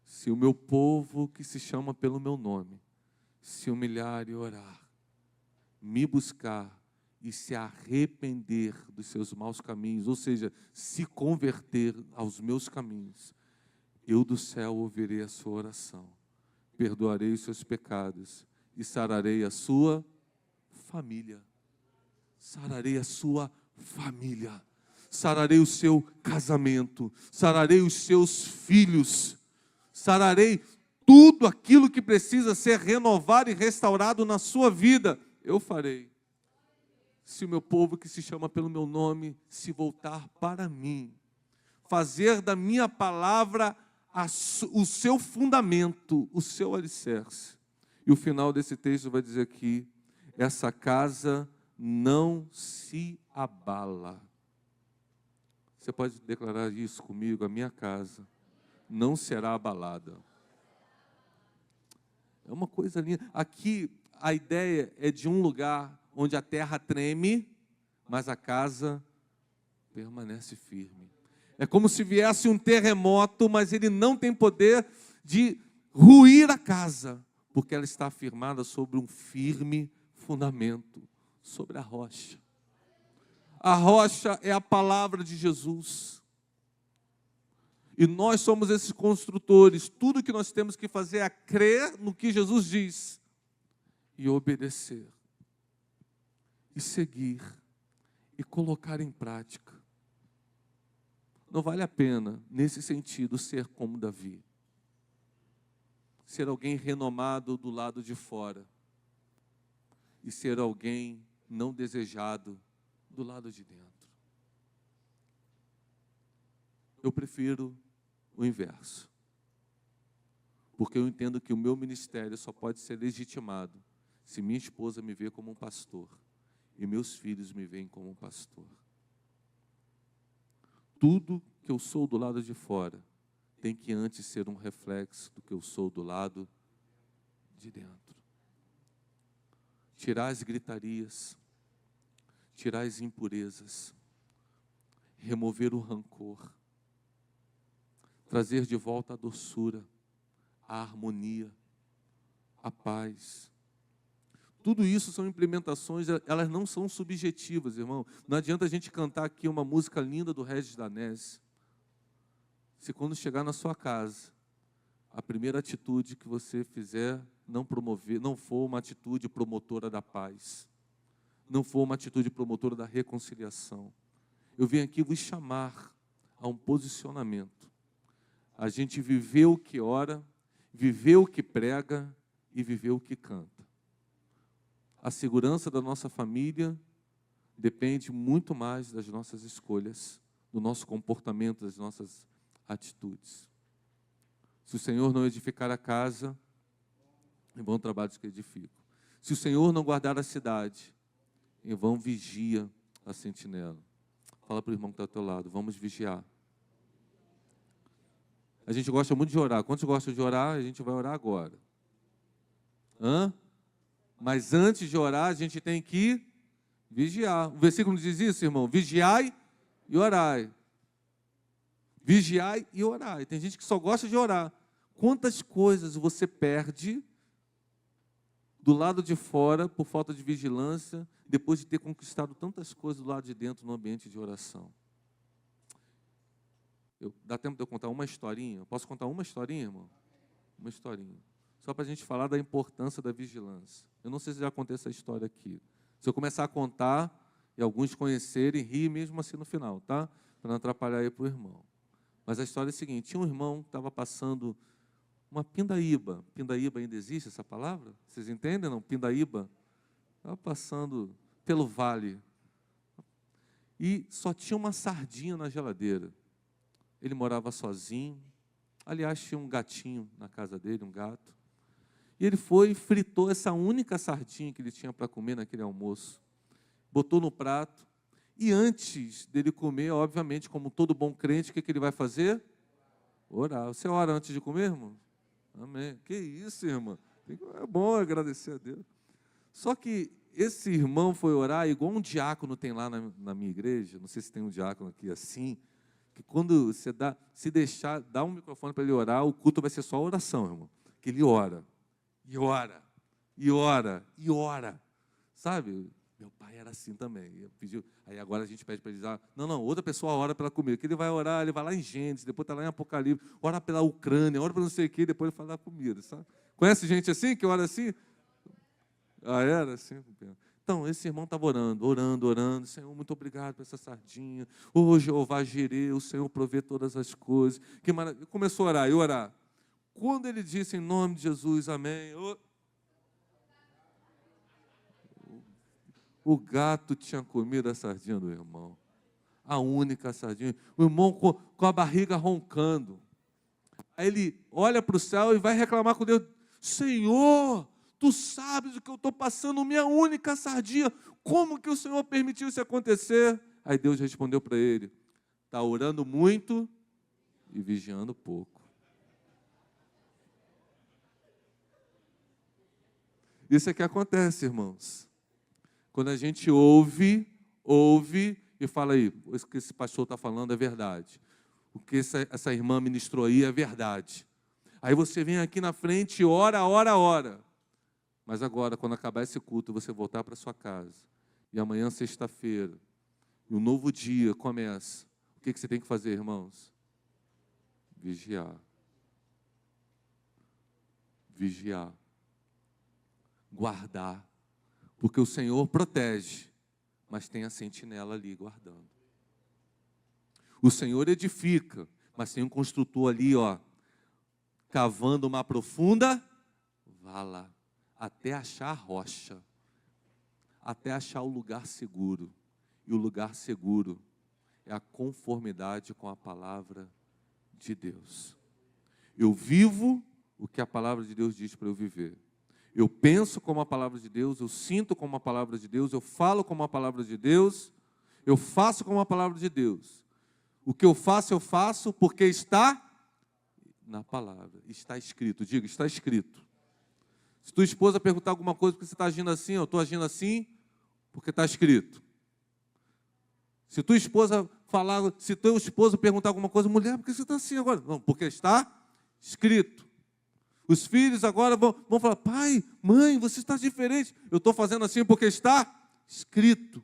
Speaker 1: Se o meu povo, que se chama pelo meu nome, se humilhar e orar, me buscar e se arrepender dos seus maus caminhos, ou seja, se converter aos meus caminhos, eu do céu ouvirei a sua oração, perdoarei os seus pecados e sararei a sua família. Sararei a sua família. Sararei o seu casamento. Sararei os seus filhos. Sararei tudo aquilo que precisa ser renovado e restaurado na sua vida. Eu farei. Se o meu povo que se chama pelo meu nome se voltar para mim, fazer da minha palavra o seu fundamento, o seu alicerce. E o final desse texto vai dizer aqui, essa casa não se abala. Você pode declarar isso comigo? A minha casa não será abalada. É uma coisa linda. Aqui, a ideia é de um lugar onde a terra treme, mas a casa permanece firme. É como se viesse um terremoto, mas ele não tem poder de ruir a casa, porque ela está firmada sobre um firme fundamento, sobre a rocha. A rocha é a palavra de Jesus. E nós somos esses construtores. Tudo que nós temos que fazer é crer no que Jesus diz e obedecer, e seguir, e colocar em prática. Não vale a pena, nesse sentido, ser como Davi. Ser alguém renomado do lado de fora e ser alguém não desejado do lado de dentro. Eu prefiro o inverso, porque eu entendo que o meu ministério só pode ser legitimado se minha esposa me vê como um pastor e meus filhos me veem como um pastor. Tudo que eu sou do lado de fora tem que antes ser um reflexo do que eu sou do lado de dentro. Tirar as gritarias, tirar as impurezas, remover o rancor, trazer de volta a doçura, a harmonia, a paz. Tudo isso são implementações, elas não são subjetivas, irmão. Não adianta a gente cantar aqui uma música linda do Regis Danese, se quando chegar na sua casa, a primeira atitude que você fizer não for uma atitude promotora da paz, não for uma atitude promotora da reconciliação. Eu venho aqui vos chamar a um posicionamento. A gente viveu o que ora, viveu o que prega e viveu o que canta. A segurança da nossa família depende muito mais das nossas escolhas, do nosso comportamento, das nossas atitudes. Se o Senhor não edificar a casa, em vão trabalhos que edificam. Se o Senhor não guardar a cidade, em vão vigia a sentinela. Fala para o irmão que está ao teu lado, vamos vigiar. A gente gosta muito de orar. Quantos gostam de orar? A gente vai orar agora. Mas antes de orar, a gente tem que vigiar. O versículo diz isso, irmão. Vigiai e orai. Vigiai e orai. Tem gente que só gosta de orar. Quantas coisas você perde do lado de fora por falta de vigilância, depois de ter conquistado tantas coisas do lado de dentro no ambiente de oração? Dá tempo de eu contar uma historinha? Posso contar uma historinha, irmão? Uma historinha. Só para a gente falar da importância da vigilância. Eu não sei se já contei essa história aqui. Se eu começar a contar e alguns conhecerem, rir mesmo assim no final, tá? Para não atrapalhar aí para o irmão. Mas a história é a seguinte: tinha um irmão que estava passando uma pindaíba. Pindaíba ainda existe essa palavra? Vocês entendem, não? Pindaíba. Estava passando pelo vale. E só tinha uma sardinha na geladeira. Ele morava sozinho. Aliás, tinha um gatinho na casa dele, um gato. E ele foi e fritou essa única sardinha que ele tinha para comer naquele almoço. Botou no prato. E antes dele comer, obviamente, como todo bom crente, o que ele vai fazer? Orar. Você ora antes de comer, irmão? Amém. Que isso, irmão? É bom agradecer a Deus. Só que esse irmão foi orar igual um diácono tem lá na minha igreja. Não sei se tem um diácono aqui assim. Que quando você se deixar, dá um microfone para ele orar, o culto vai ser só oração, irmão. Que ele ora, e ora, e ora, e ora. Sabe? Meu pai era assim também. Aí agora a gente pede para ele dizer, não, outra pessoa ora pela comida. Que ele vai orar, ele vai lá em Gênesis, depois está lá em Apocalipse, ora pela Ucrânia, ora para não sei o quê, depois ele fala da comida, sabe? Conhece gente assim, que ora assim? Era assim? Então, esse irmão estava orando. Senhor, muito obrigado por essa sardinha. Ô, Jeová Jirê, o Senhor provê todas as coisas. Que maravilha. Começou a orar e orar. Quando ele disse em nome de Jesus, amém, o gato tinha comido a sardinha do irmão. A única sardinha. O irmão com a barriga roncando. Aí ele olha para o céu e vai reclamar com Deus. Senhor, tu sabes o que eu estou passando, minha única sardinha. Como que o Senhor permitiu isso acontecer? Aí Deus respondeu para ele, está orando muito e vigiando pouco. Isso é que acontece, irmãos. Quando a gente ouve e fala aí, o que esse pastor está falando é verdade. O que essa irmã ministrou aí é verdade. Aí você vem aqui na frente e ora. Mas agora, quando acabar esse culto, você voltar para sua casa. E amanhã, sexta-feira, e um novo dia começa. O que você tem que fazer, irmãos? Vigiar. Vigiar. Guardar. Porque o Senhor protege, mas tem a sentinela ali guardando. O Senhor edifica, mas tem um construtor ali, cavando uma profunda vala, até achar a rocha, até achar o lugar seguro. E o lugar seguro é a conformidade com a palavra de Deus. Eu vivo o que a palavra de Deus diz para eu viver. Eu penso como a palavra de Deus, eu sinto como a palavra de Deus, eu falo como a palavra de Deus, eu faço como a palavra de Deus. O que eu faço porque está na palavra, está escrito. Diga, está escrito. Se tua esposa perguntar alguma coisa porque você está agindo assim, eu estou agindo assim porque está escrito. Se tua esposa falar, se teu esposo perguntar alguma coisa, mulher, por que você está assim agora? Não, porque está escrito. Os filhos agora vão falar, pai, mãe, você está diferente. Eu estou fazendo assim porque está escrito.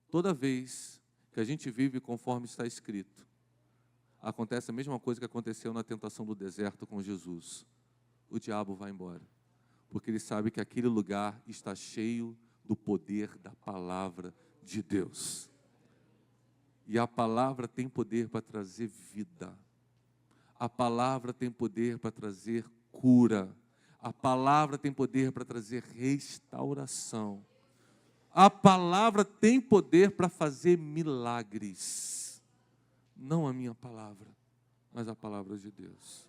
Speaker 1: Toda vez que a gente vive conforme está escrito, acontece a mesma coisa que aconteceu na tentação do deserto com Jesus. O diabo vai embora, porque ele sabe que aquele lugar está cheio do poder da palavra de Deus. E a palavra tem poder para trazer vida. A palavra tem poder para trazer cura. A palavra tem poder para trazer restauração. A palavra tem poder para fazer milagres. Não a minha palavra, mas a palavra de Deus.